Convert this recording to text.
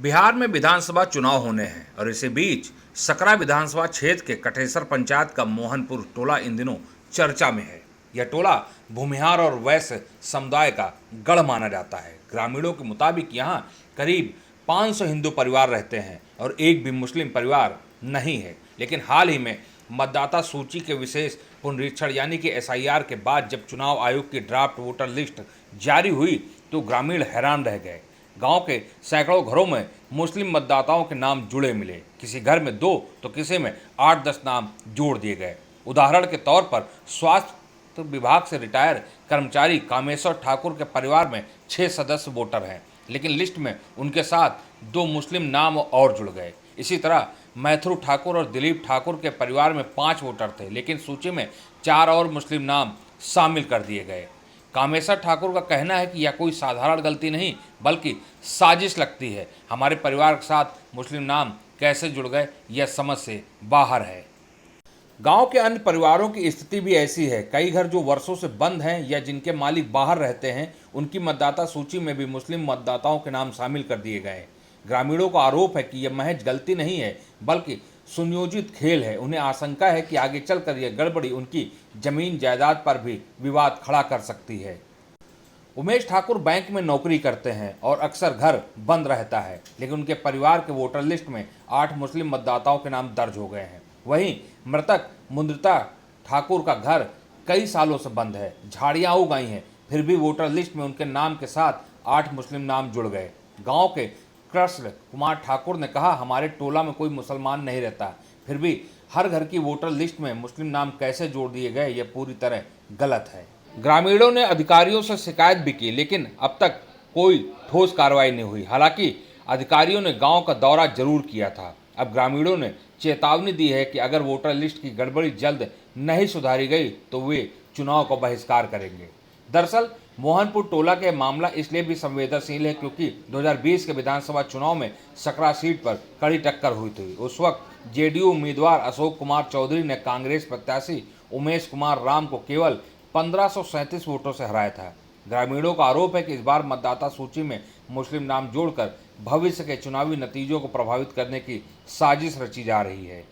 बिहार में विधानसभा चुनाव होने हैं और इसी बीच सकरा विधानसभा क्षेत्र के कटेसर पंचायत का मोहनपुर टोला इन दिनों चर्चा में है। यह टोला भूमिहार और वैश्य समुदाय का गढ़ माना जाता है। ग्रामीणों के मुताबिक यहाँ करीब 500 हिंदू परिवार रहते हैं और एक भी मुस्लिम परिवार नहीं है। लेकिन हाल ही में मतदाता सूची के विशेष पुनरीक्षण यानी कि SIR के बाद जब चुनाव आयोग की ड्राफ्ट वोटर लिस्ट जारी हुई तो ग्रामीण हैरान रह गए। गांव के सैकड़ों घरों में मुस्लिम मतदाताओं के नाम जुड़े मिले। किसी घर में 2 तो किसी में 8-10 नाम जोड़ दिए गए। उदाहरण के तौर पर स्वास्थ्य विभाग से रिटायर कर्मचारी कामेश्वर ठाकुर के परिवार में 6 सदस्य वोटर हैं, लेकिन लिस्ट में उनके साथ 2 मुस्लिम नाम और जुड़ गए। इसी तरह मैथुर ठाकुर और दिलीप ठाकुर के परिवार में 5 वोटर थे, लेकिन सूची में 4 और मुस्लिम नाम शामिल कर दिए गए। कामेश्वर ठाकुर का कहना है कि यह कोई साधारण गलती नहीं बल्कि साजिश लगती है। हमारे परिवार के साथ मुस्लिम नाम कैसे जुड़ गए, यह समझ से बाहर है। गांव के अन्य परिवारों की स्थिति भी ऐसी है। कई घर जो वर्षों से बंद हैं या जिनके मालिक बाहर रहते हैं, उनकी मतदाता सूची में भी मुस्लिम मतदाताओं के नाम शामिल कर दिए गए। ग्रामीणों का आरोप है कि यह महज गलती नहीं है बल्कि सुनियोजित खेल है। उन्हें आशंका है कि आगे चलकर यह गड़बड़ी उनकी जमीन जायदाद पर भी विवाद खड़ा कर सकती है। उमेश ठाकुर बैंक में नौकरी करते हैं और अक्सर घर बंद रहता है, लेकिन उनके परिवार के वोटर लिस्ट में 8 मुस्लिम मतदाताओं के नाम दर्ज हो गए हैं। वहीं मृतक मुंद्रिता ठाकुर का घर कई सालों से बंद है। झाड़ियाँ उग गई हैं, फिर भी वोटर लिस्ट में उनके नाम के साथ 8 मुस्लिम नाम जुड़ गए। गाँव के कृष्ण कुमार ठाकुर ने कहा, हमारे टोला में कोई मुसलमान नहीं रहता, फिर भी हर घर की वोटर लिस्ट में मुस्लिम नाम कैसे जोड़ दिए गए, यह पूरी तरह गलत है। ग्रामीणों ने अधिकारियों से शिकायत भी की, लेकिन अब तक कोई ठोस कार्रवाई नहीं हुई। हालांकि अधिकारियों ने गांव का दौरा जरूर किया था। अब ग्रामीणों ने चेतावनी दी है कि अगर वोटर लिस्ट की गड़बड़ी जल्द नहीं सुधारी गई तो वे चुनाव का बहिष्कार करेंगे। दरअसल मोहनपुर टोला के मामला इसलिए भी संवेदनशील है क्योंकि 2020 के विधानसभा चुनाव में सकरा सीट पर कड़ी टक्कर हुई थी। उस वक्त JDU उम्मीदवार अशोक कुमार चौधरी ने कांग्रेस प्रत्याशी उमेश कुमार राम को केवल 1537 वोटों से हराया था। ग्रामीणों का आरोप है कि इस बार मतदाता सूची में मुस्लिम नाम जोड़कर भविष्य के चुनावी नतीजों को प्रभावित करने की साजिश रची जा रही है।